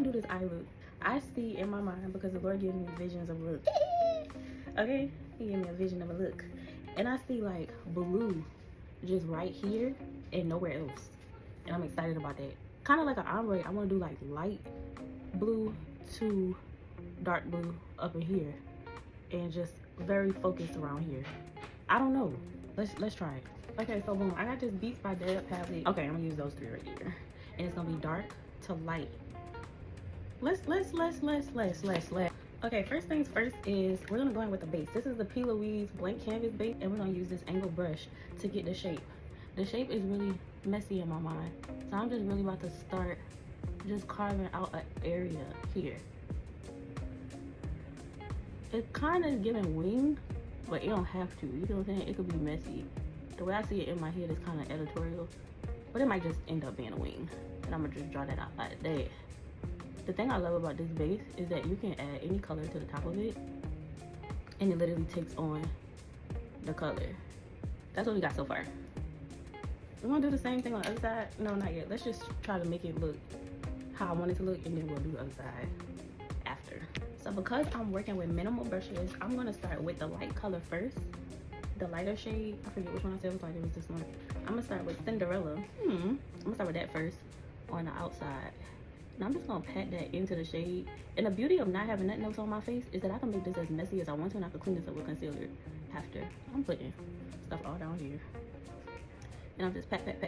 gonna do this eye look. I see in my mind, because the Lord gives me visions of look. Okay, he gave me a vision of a look, and I see like blue just right here and nowhere else, and I'm excited about that. Kind of like an ombre. I want to do like light blue to dark blue up in here, and just very focused around here. I don't know. Let's try it. Okay, so boom, I got this Beats by Deb palette. Okay, I'm gonna use those three right here, and it's gonna be dark to light. Let's. Okay, first things first is we're gonna go in with the base. This is the P. Louise blank canvas base, and we're gonna use this angled brush to get the shape. The shape is really messy in my mind, so I'm just really about to start just carving out an area here. It's kind of giving wing, but it don't have to. You know what I'm saying? It could be messy. The way I see it in my head is kind of editorial, but it might just end up being a wing, and I'm gonna just draw that out like that. The thing I love about this base is that you can add any color to the top of it, and it literally takes on the color. That's what we got so far. We're gonna do the same thing on the other side. No, not yet. Let's just try to make it look how I want it to look, and then we'll do the other side after. So because I'm working with minimal brushes, I'm gonna start with the light color first. The lighter shade, I forget which one I said was lighter, it was this one. I'm gonna start with Cinderella. I'm gonna start with that first on the outside. And I'm just gonna pat that into the shade. And the beauty of not having nothing else on my face is that I can make this as messy as I want to, and I can clean this up with concealer after. I'm putting stuff all down here. And I'm just patting that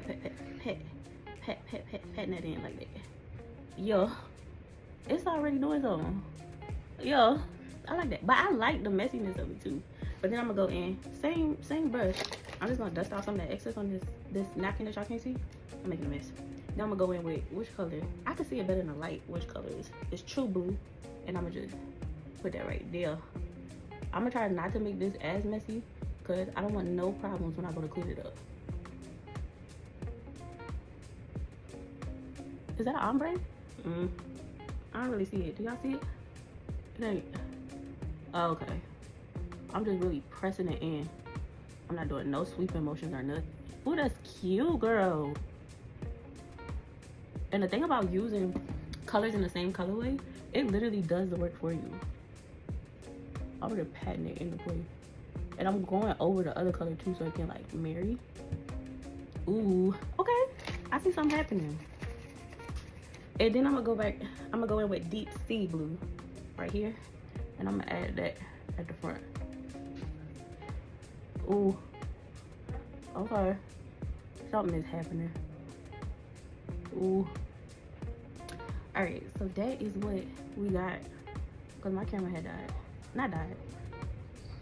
in like that. Yo, it's already doing something. Yo, I like that. But I like the messiness of it too. But then I'm gonna go in, same brush. I'm just gonna dust off some of that excess on this napkin that y'all can't see. I'm making a mess. Then I'm gonna go in with which color. I can see it better in the light. Which color is? It's True Blue, and I'm gonna just put that right there. I'm gonna try not to make this as messy, cause I don't want no problems when I go to clean it up. Is that an ombre? I don't really see it. Do y'all see it? It ain't. Oh, okay. I'm just really pressing it in. I'm not doing no sweeping motions or nothing. Ooh, that's cute, girl. And the thing about using colors in the same colorway, it literally does the work for you. I'm just patting it into place. And I'm going over the other color too, so it can like marry. Ooh, okay. I see something happening. And then I'm gonna go back, I'm gonna go in with Deep Sea Blue right here. And I'm gonna add that at the front. Ooh, okay. Something is happening. Ooh. Alright, so that is what we got. Because my camera had died. Not died.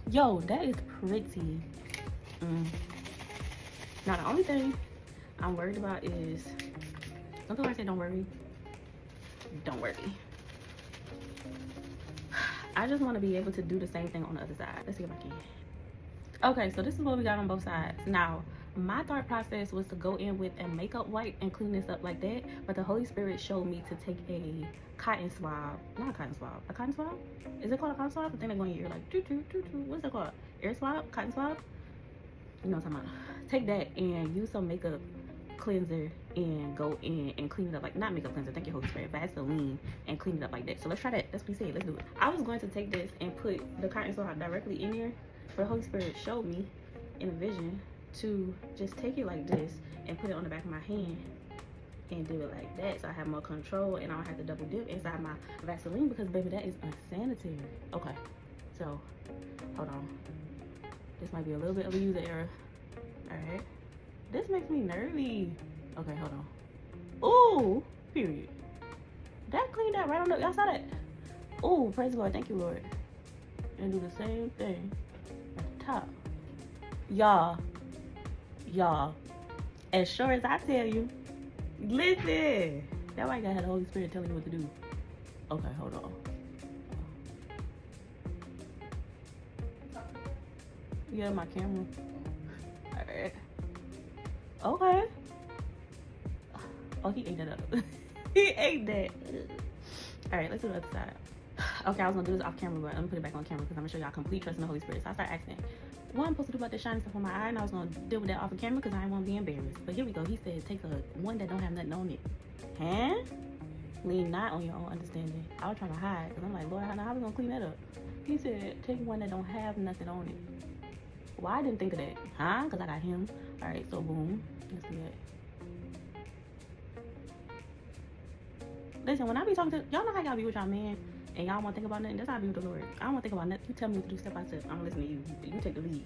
Yo, that is pretty. Now the only thing I'm worried about is, don't go and say don't worry. Don't worry. I just want to be able to do the same thing on the other side. Let's see if I can. Okay, so this is what we got on both sides. Now, my thought process was to go in with a makeup wipe and clean this up like that, but the Holy Spirit showed me to take a cotton swab. Not a cotton swab. A cotton swab? Is it called a cotton swab? The thing that go in your ear like doo doo doo doo. What's it called? Air swab? Cotton swab? You know what I'm talking about. Take that and use some makeup cleanser and go in and clean it up, like not makeup cleanser, thank you Holy Spirit, Vaseline, and clean it up like that. So let's try that. Let's be safe. Let's do it. I was going to take this and put the cotton swab directly in there, but the Holy Spirit showed me in a vision to just take it like this and put it on the back of my hand and do it like that, so I have more control and I don't have to double dip inside my Vaseline, because baby, that is unsanitary. Okay, so hold on, this might be a little bit of a user error. All right, this makes me nervy. Okay, hold on. Ooh, period. That cleaned up right on the, y'all saw that? Ooh, praise the Lord, thank you Lord. And do the same thing at the top. Y'all, as sure as I tell you, listen, that why I gotta have the Holy Spirit telling you what to do. Okay, hold on. Yeah, my camera. All right. Okay. Oh, he ate that up. He ate that. All right, let's do the other side. Okay, I was gonna do this off camera, but I'm gonna put it back on camera because I'm gonna show y'all complete trust in the Holy Spirit. So I start asking, what I'm supposed to do about the shiny stuff on my eye, and I was gonna deal with that off of camera because I didn't want to be embarrassed. But here we go. He said take a one that don't have nothing on it. Huh? Lean not on your own understanding. I was trying to hide because I'm like, Lord, how we gonna clean that up? He said, take one that don't have nothing on it. Well, I didn't think of that, huh? Because I got him. All right, so boom. Let's do that. Listen, when I be talking to y'all, know how y'all be with y'all man and y'all want to think about nothing. That's how I be with the Lord. I don't want to think about nothing. You tell me what to do step by step. I'm gonna listen to you. You take the lead.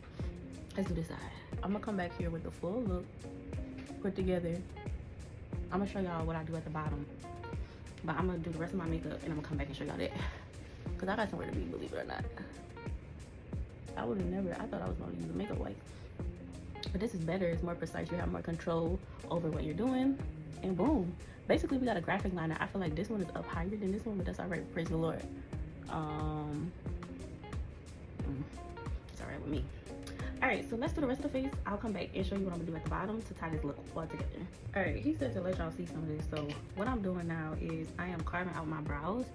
Let's do this side. I'm gonna come back here with the full look put together. I'm gonna show y'all what I do at the bottom, but I'm gonna do the rest of my makeup and I'm gonna come back and show y'all that, because I got somewhere to be, believe it or not. I would have never, I thought I was gonna use a makeup wipe, but this is better. It's more precise. You have more control over what you're doing, and boom, basically we got a graphic liner. I feel like this one is up higher than this one, but that's all right. Praise the Lord. It's all right with me. All right, so let's do the rest of the face. I'll come back and show you what I'm gonna do at the bottom to tie this look all together. All right, he said to let y'all see some of this. So what I'm doing now is I am carving out my brows,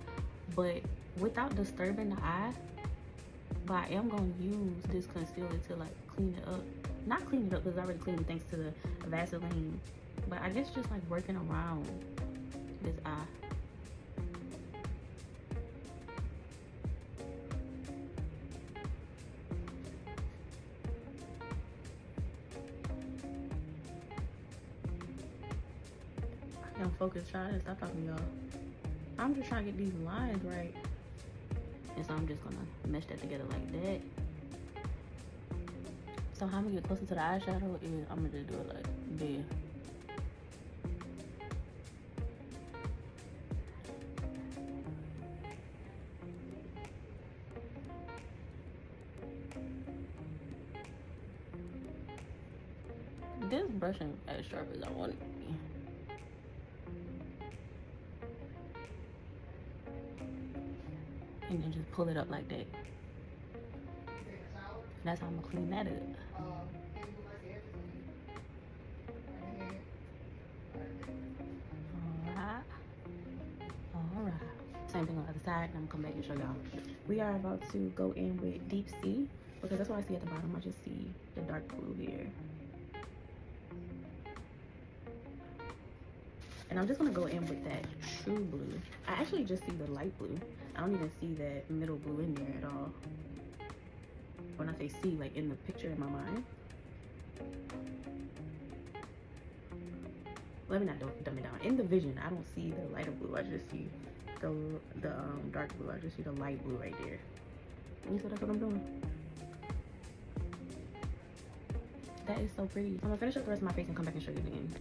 but without disturbing the eye. But I am gonna use this concealer to like clean it up. Not clean it up because I already cleaned it thanks to the Vaseline. But I guess just like working around this eye. I'm focused, trying to stop talking to y'all. I'm just trying to get these lines right. And so I'm just gonna mesh that together like that. So how I'm gonna get closer to the eyeshadow is I'm gonna just do it like this. This brush ain't as sharp as I want it to be. And then just pull it up like that. That's how I'm gonna clean that up. Alright. Same thing on the other side, and I'm gonna come back and show y'all. We are about to go in with Deep Sea, because that's what I see at the bottom. I just see the dark blue here. And I'm just gonna go in with that true blue. I actually just see the light blue. I don't even see that middle blue in there at all. When I say see, like in the picture in my mind. Let me not dumb it down. In the vision, I don't see the lighter blue. I just see the dark blue. I just see the light blue right there. And so that's what I'm doing. That is so pretty. I'm gonna finish up the rest of my face and come back and show you again.